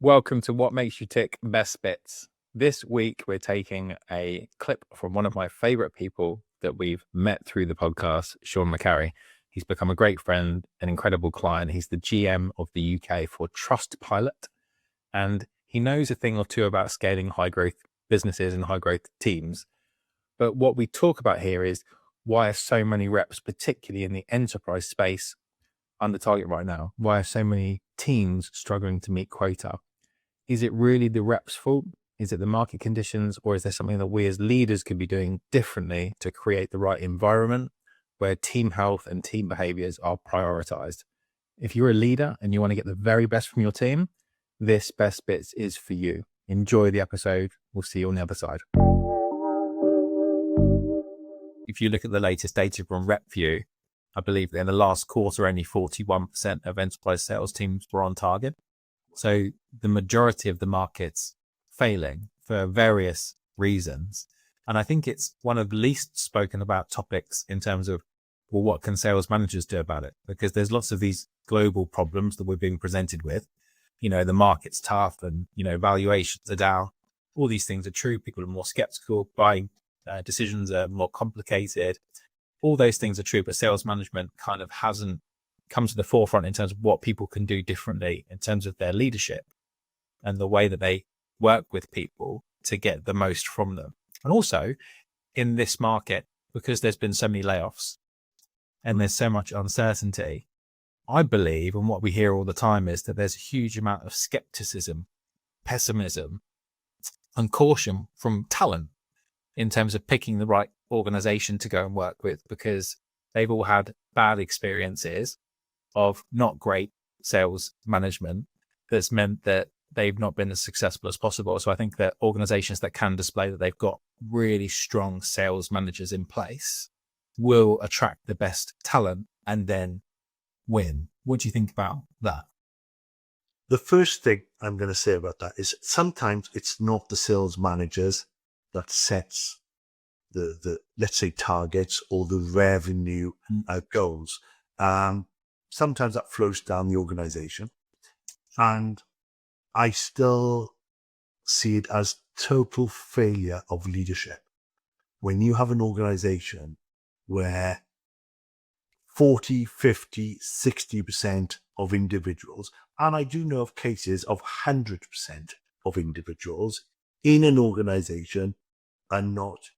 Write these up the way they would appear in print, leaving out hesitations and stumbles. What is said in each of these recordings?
Welcome to What Makes You Tick Best Bits. This week, we're taking a clip from one of my favorite people that we've met through the podcast, Sean McCarry. He's become a great friend, an incredible client. He's the GM of the UK for Trustpilot, and he knows a thing or two about scaling high growth businesses and high growth teams. But what we talk about here is why are so many reps, particularly in the enterprise space, under target right now? Why are so many teams struggling to meet quota? Is it really the reps' fault? Is it the market conditions? Or is there something that we as leaders could be doing differently to create the right environment where team health and team behaviors are prioritized? If you're a leader and you want to get the very best from your team, this Best Bits is for you. Enjoy the episode. We'll see you on the other side. If you look at the latest data from RepView, I believe that in the last quarter, only 41% of enterprise sales teams were on target. So the majority of the market's failing for various reasons. And I think it's one of the least spoken about topics in terms of, well, what can sales managers do about it? Because there's lots of these global problems that we're being presented with. You know, the market's tough and, valuations are down. All these things are true. People are more skeptical. Buying decisions are more complicated. All those things are true, but sales management kind of hasn't come to the forefront in terms of what people can do differently in terms of their leadership and the way that they work with people to get the most from them. And also in this market, because there's been so many layoffs and there's so much uncertainty, I believe, and what we hear all the time is that there's a huge amount of skepticism, pessimism, and caution from talent in terms of picking the right organization to go and work with, because they've all had bad experiences of not great sales management that's meant that they've not been as successful as possible. So I think that organizations that can display that they've got really strong sales managers in place will attract the best talent and then win. What do you think about that? The first thing I'm going to say about that is sometimes it's not the sales managers that sets the let's say targets or the revenue goals. Sometimes that flows down the organization, and I still see it as total failure of leadership. When you have an organization where 40, 50, 60% of individuals, and I do know of cases of 100% of individuals in an organization are not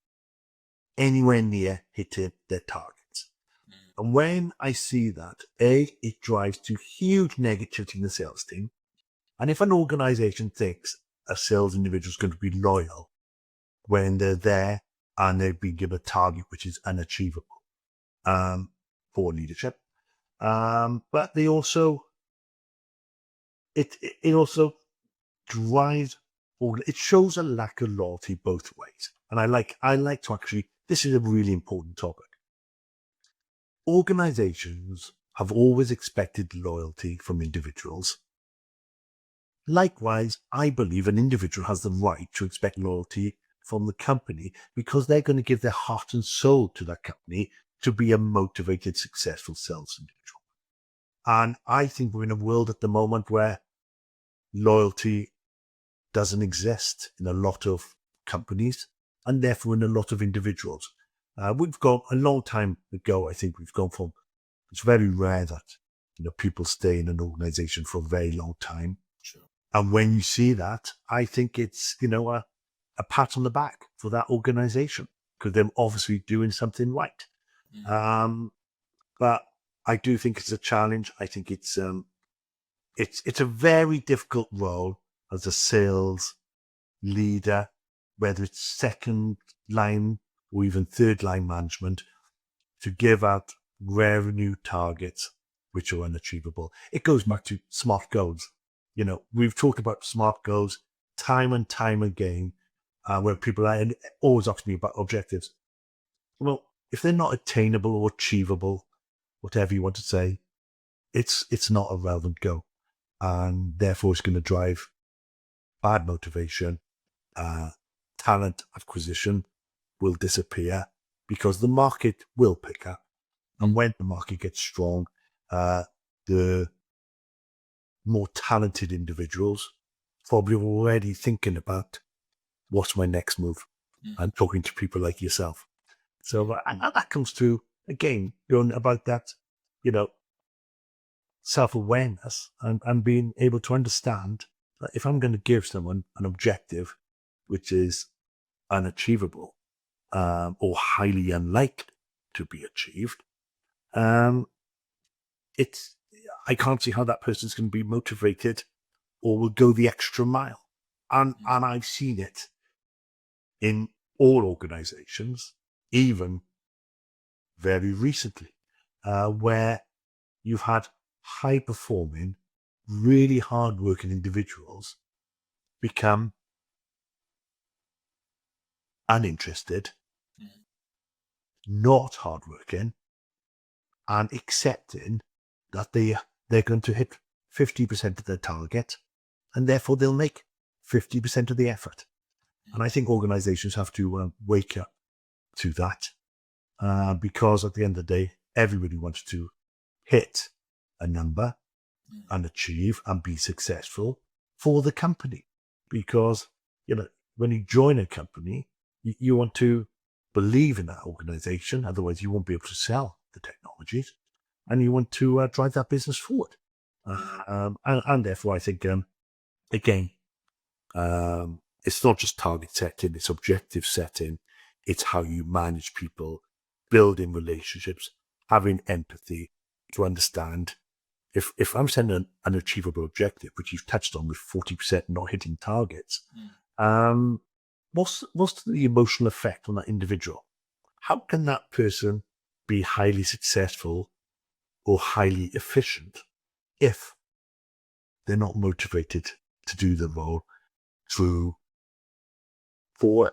anywhere near hitting their targets. And when I see that, it drives to huge negativity in the sales team. And if an organization thinks a sales individual is going to be loyal when they're there and they've been given a target which is unachievable for leadership, but they also, it also drives, or it shows a lack of loyalty both ways. And I like to actually, this is a really important topic. Organizations have always expected loyalty from individuals. Likewise, I believe an individual has the right to expect loyalty from the company because they're going to give their heart and soul to that company to be a motivated, successful sales individual. And I think we're in a world at the moment where loyalty doesn't exist in a lot of companies and therefore in a lot of individuals. We've gone a long time ago. I think we've gone from, it's very rare that, people stay in an organization for a very long time. Sure. And when you see that, I think it's, a pat on the back for that organization because they're obviously doing something right. But I do think it's a challenge. I think it's a very difficult role as a sales leader, whether it's second line or even third line management, to give out revenue targets which are unachievable. It goes back to SMART goals. We've talked about SMART goals time and time again, where people are always asking me about objectives. Well, if they're not attainable or achievable, whatever you want to say, it's not a relevant goal. And therefore it's going to drive bad motivation, talent acquisition will disappear because the market will pick up. And when the market gets strong, the more talented individuals probably already thinking about what's my next move and talking to people like yourself. So and that comes to, again, about that, self-awareness and being able to understand that if I'm going to give someone an objective which is unachievable or highly unlikely to be achieved, I can't see how that person's going to be motivated or will go the extra mile. And I've seen it in all organizations, even very recently, where you've had high-performing, really hard-working individuals become uninterested, not hardworking, and accepting that they're going to hit 50% of their target, and therefore they'll make 50% of the effort. And I think organizations have to wake up to that, because at the end of the day, everybody wants to hit a number and achieve and be successful for the company. Because, when you join a company, you want to believe in that organization. Otherwise, you won't be able to sell the technologies, and you want to drive that business forward. And therefore, I think, again, it's not just target setting, it's objective setting. It's how you manage people, building relationships, having empathy to understand if I'm setting an unachievable objective, which you've touched on with 40% not hitting targets, what's the emotional effect on that individual? How can that person be highly successful or highly efficient if they're not motivated to do the role for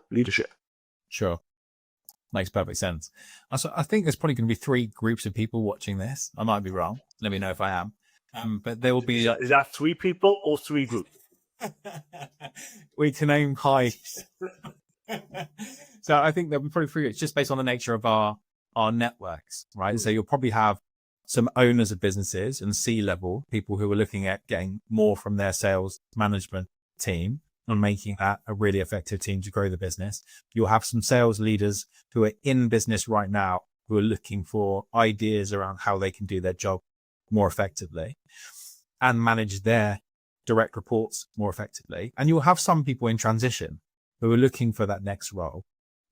leadership? Sure. Makes perfect sense. So I think there's probably going to be 3 groups of people watching this. I might be wrong. Let me know if I am. But there will be... Is that 3 people or 3 groups? We can aim high. So I think there'll be probably 3 groups just based on the nature of our networks, right? So you'll probably have some owners of businesses and C-level people who are looking at getting more from their sales management team and making that a really effective team to grow the business. You'll have some sales leaders who are in business right now who are looking for ideas around how they can do their job more effectively and manage their direct reports more effectively. And you'll have some people in transition who are looking for that next role,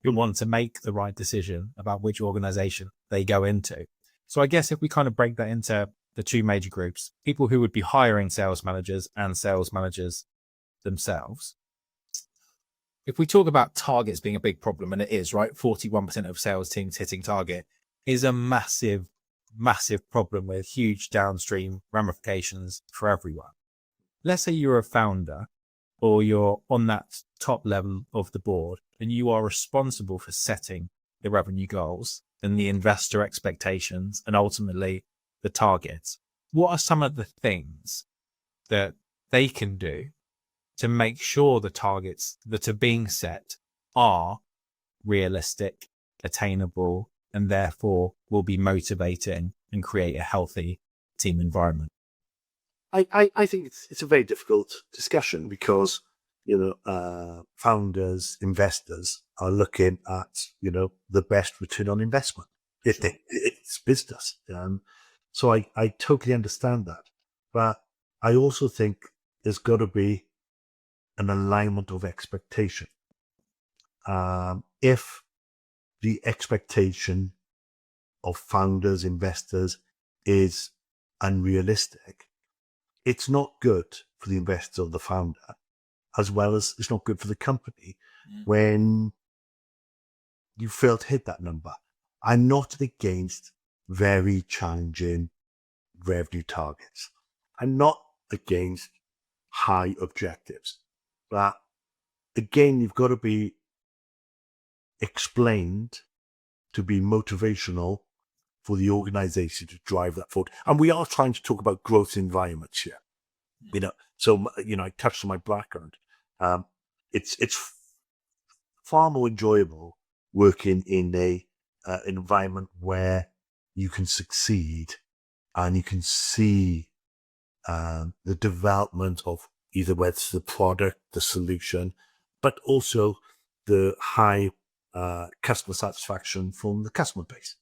who want to make the right decision about which organization they go into. So I guess if we kind of break that into the 2 major groups, people who would be hiring sales managers and sales managers themselves. If we talk about targets being a big problem, and it is, right? 41% of sales teams hitting target is a massive, massive problem with huge downstream ramifications for everyone. Let's say you're a founder or you're on that top level of the board and you are responsible for setting the revenue goals and the investor expectations and ultimately the targets. What are some of the things that they can do to make sure the targets that are being set are realistic, attainable, and therefore will be motivating and create a healthy team environment? I think it's a very difficult discussion because, founders, investors are looking at, the best return on investment. It's business. So I totally understand that. But I also think there's got to be an alignment of expectation. If the expectation of founders, investors is unrealistic, it's not good for the investor or the founder, as well as it's not good for the company when you fail to hit that number. I'm not against very challenging revenue targets. I'm not against high objectives. But again, you've got to be explained to be motivational for the organization to drive that forward. And we are trying to talk about growth environments here. I touched on my background. It's far more enjoyable working in a environment where you can succeed and you can see the development of either whether it's the product, the solution, but also the high customer satisfaction from the customer base.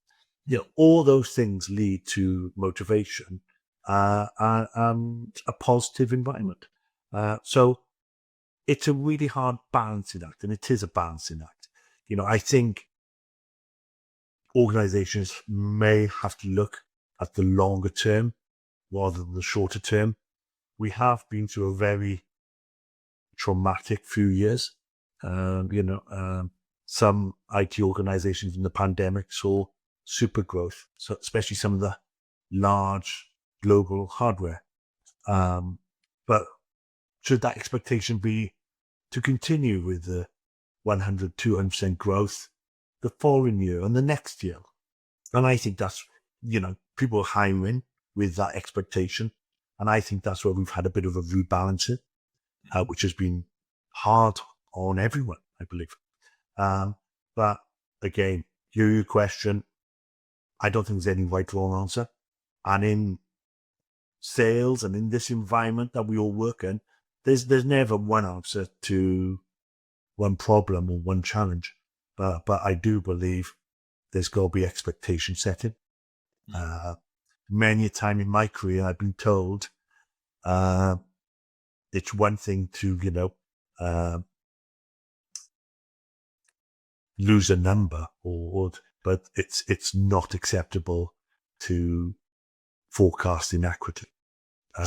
All those things lead to motivation and a positive environment. So it's a really hard balancing act, and it is a balancing act. I think organizations may have to look at the longer term rather than the shorter term. We have been through a very traumatic few years. Some IT organizations in the pandemic saw super growth, so especially some of the large global hardware. But should that expectation be to continue with the 100, 200% growth the following year and the next year? And I think that's, people are hiring with that expectation. And I think that's where we've had a bit of a rebalancing, which has been hard on everyone, I believe. But again, your question, I don't think there's any right or wrong answer. And in sales and in this environment that we all work in, there's never one answer to one problem or one challenge. But I do believe there's got to be expectation setting. Many a time in my career, I've been told it's one thing to, lose a number, but it's not acceptable to forecast inaccurately.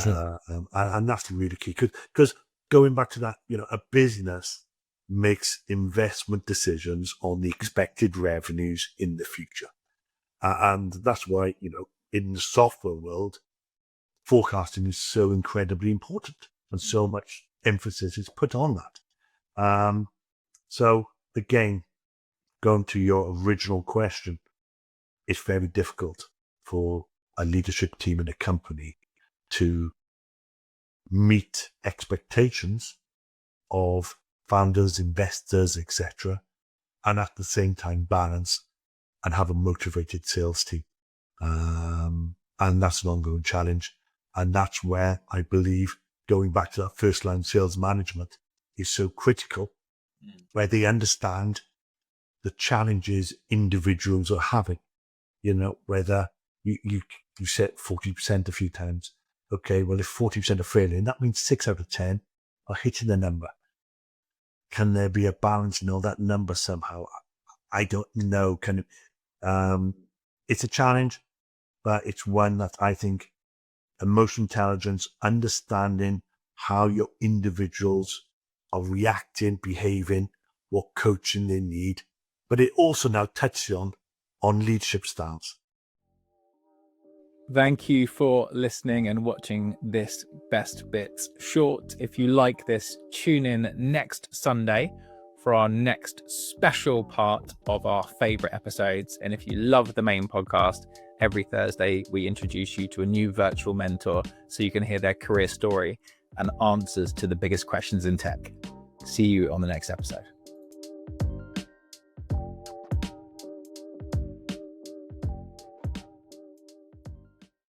Sure. And that's really key. Because going back to that, a business makes investment decisions on the expected revenues in the future. And that's why, in the software world, forecasting is so incredibly important and so much emphasis is put on that. So again, going to your original question, it's very difficult for a leadership team in a company to meet expectations of founders, investors, etc., and at the same time balance and have a motivated sales team. And that's an ongoing challenge. And that's where I believe going back to that first line sales management is so critical, where they understand the challenges individuals are having. Whether you said 40% a few times. Okay, well, if 40% are failing, that means 6 out of 10 are hitting the number. Can there be a balance in all that number somehow? I don't know. It's a challenge, but it's one that I think emotional intelligence, understanding how your individuals are reacting, behaving, what coaching they need. But it also now touches on leadership styles. Thank you for listening and watching this Best Bits short. If you like this, tune in next Sunday for our next special part of our favorite episodes. And if you love the main podcast, every Thursday we introduce you to a new virtual mentor so you can hear their career story and answers to the biggest questions in tech. See you on the next episode.